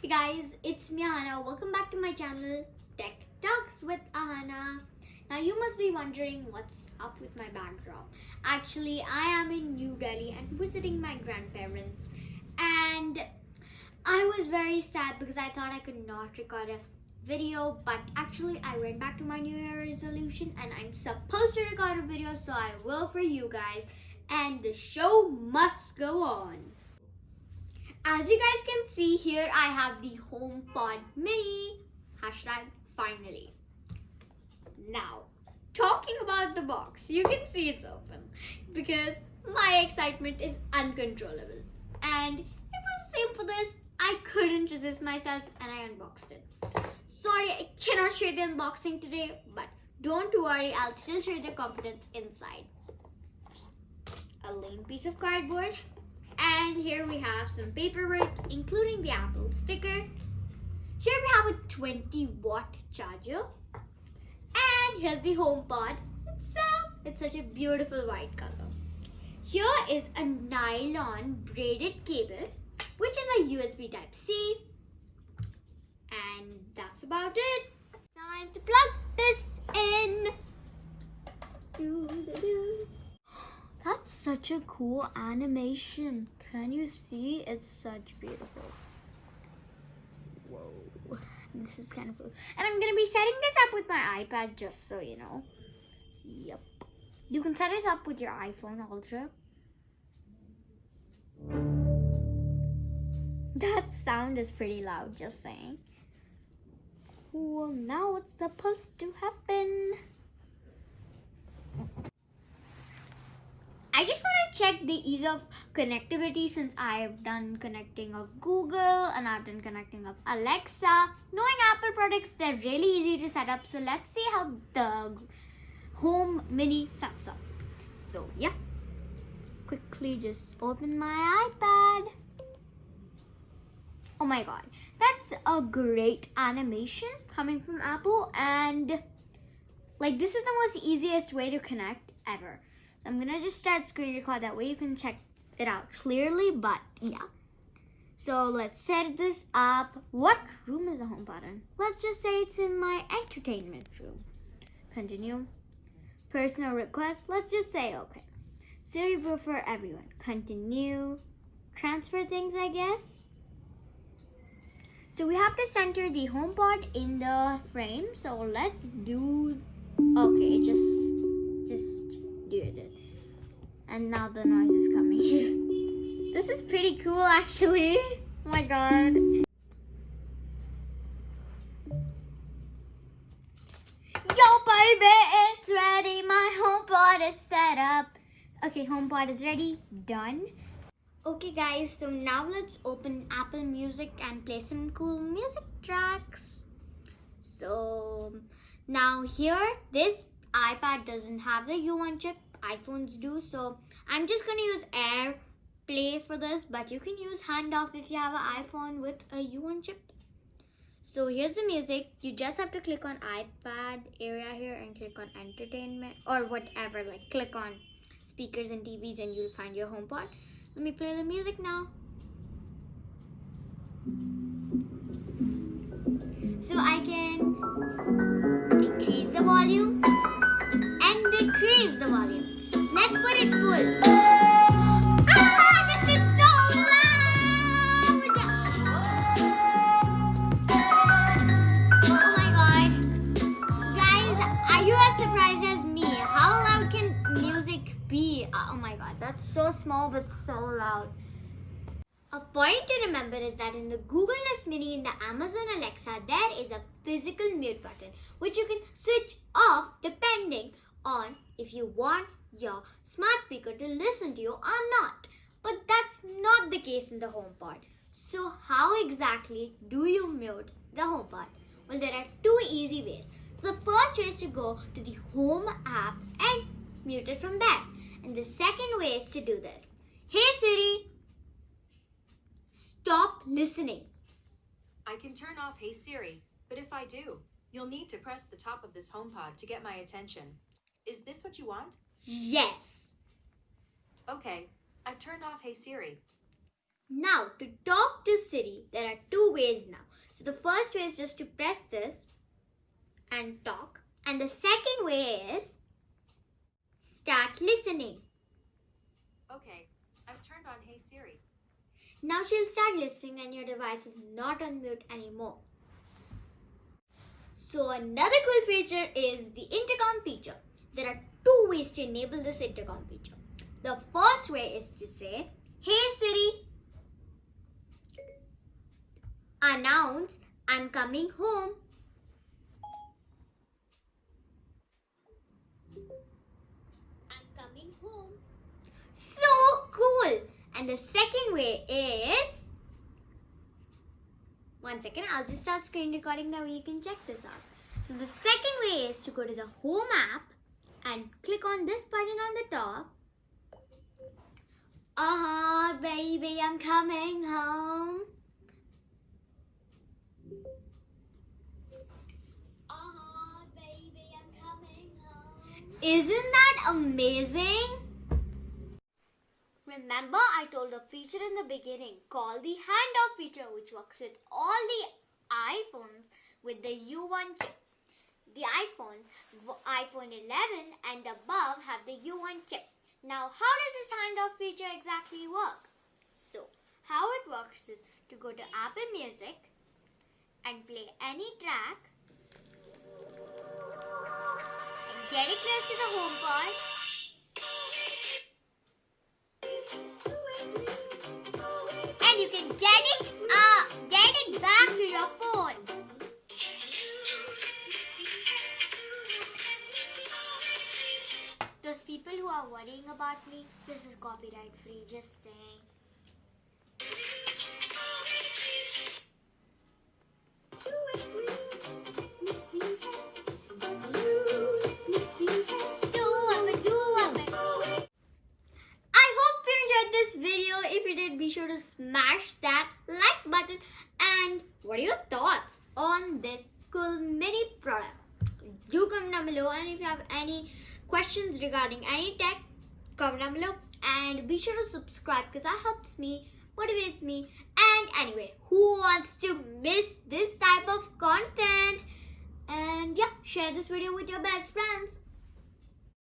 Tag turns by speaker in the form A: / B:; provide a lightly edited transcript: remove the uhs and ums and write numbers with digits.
A: Hey guys, it's me Ahana. Welcome back to my channel Tech Talks with Ahana. Now you must be wondering what's up with my backdrop. Actually, I am in New Delhi and visiting my grandparents, and I was very sad because I thought I could not record a video, but actually I went back to my New Year resolution and I'm supposed to record a video, so I will for you guys, and the show must go on. As you guys can see here, I have the HomePod mini, #finally. Now, talking about the box, you can see it's open because my excitement is uncontrollable. And it was the same for this. I couldn't resist myself and I unboxed it. Sorry, I cannot show you the unboxing today, but don't worry, I'll still show you the contents inside. A lame piece of cardboard. And here we have some paperwork, including the Apple sticker. Here we have a 20-watt charger. And here's the HomePod itself. It's such a beautiful white color. Here is a nylon braided cable, which is a USB Type-C. And that's about it. Time to plug this in. That's such a cool animation. Can you see? It's such beautiful. Whoa, this is kind of cool. And I'm gonna be setting this up with my iPad, just so you know. Yep. You can set it up with your iPhone also. That sound is pretty loud, just saying. Well, now what's supposed to happen? I just want to check the ease of connectivity since I've done connecting of Google and I've done connecting of Alexa. Knowing Apple products, they're really easy to set up. So let's see how the Home Mini sets up. So yeah, quickly just open my iPad. Oh my god, that's a great animation coming from Apple, and like this is the most easiest way to connect ever. I'm gonna just start screen record, that way you can check it out clearly, but yeah. So let's set this up. What room is the HomePod in? Let's just say it's in my entertainment room. Continue. Personal request, let's just say okay. Siri for everyone. Continue. Transfer things, I guess. So we have to center the HomePod in the frame. So let's do, okay, just do it. And now the noise is coming. This is pretty cool actually. Oh my god. Yo baby, it's ready. My HomePod is set up. Okay, HomePod is ready. Done. Okay guys, so now let's open Apple Music and play some cool music tracks. So now here, this iPad doesn't have the U1 chip. iPhones do, so I'm just gonna use AirPlay for this, but you can use handoff if you have an iPhone with a U1 chip. So here's the music. You just have to click on iPad area here and click on entertainment or whatever, like click on speakers and TVs and you'll find your HomePod. Let me play the music now. So I can increase the volume and decrease the volume. Let's put it full. Ah, this is so loud! Oh my god. Guys, are you as surprised as me? How loud can music be? Oh my god, that's so small but so loud. A point to remember is that in the Google Nest Mini in the Amazon Alexa, there is a physical mute button which you can switch off depending on if you want your smart speaker to listen to you or not. But that's not the case in the HomePod. So how exactly do you mute the HomePod? Well, there are two easy ways. So the first way is to go to the Home app and mute it from there. And the second way is to do this. Hey Siri, stop listening.
B: I can turn off Hey Siri, but if I do, you'll need to press the top of this HomePod to get my attention. Is this what you want?
A: Yes.
B: Okay, I've turned off Hey Siri.
A: Now to talk to Siri, there are two ways now. So the first way is just to press this and talk. And the second way is start listening.
B: Okay, I've turned on Hey Siri.
A: Now she'll start listening and your device is not on mute anymore. So another cool feature is the intercom feature. There are two ways to enable this intercom feature. The first way is to say, "Hey Siri, announce I'm coming home." I'm coming home. So cool! And the second way is, one second, I'll just start screen recording, that way you can check this out. So the second way is to go to the Home app and click on this button on the top. Baby, I'm coming home. Baby, I'm coming home. Isn't that amazing? Remember, I told a feature in the beginning called the handoff feature, which works with all the iPhones with the U1 chip. The iPhone 11 and above have the U1 chip. Now, how does this handoff feature exactly work? So, how it works is to go to Apple Music and play any track and get it close to the HomePod. And you can get it back to your phone. Those people who are worrying about me, this is copyright free, just saying. I hope you enjoyed this video. If you did, be sure to smash that like button. And what are your thoughts on this cool mini product? Do comment down below, and if you have any questions regarding any tech, comment down below. And be sure to subscribe because that helps me, motivates me. And anyway, who wants to miss this type of content? And yeah, share this video with your best friends.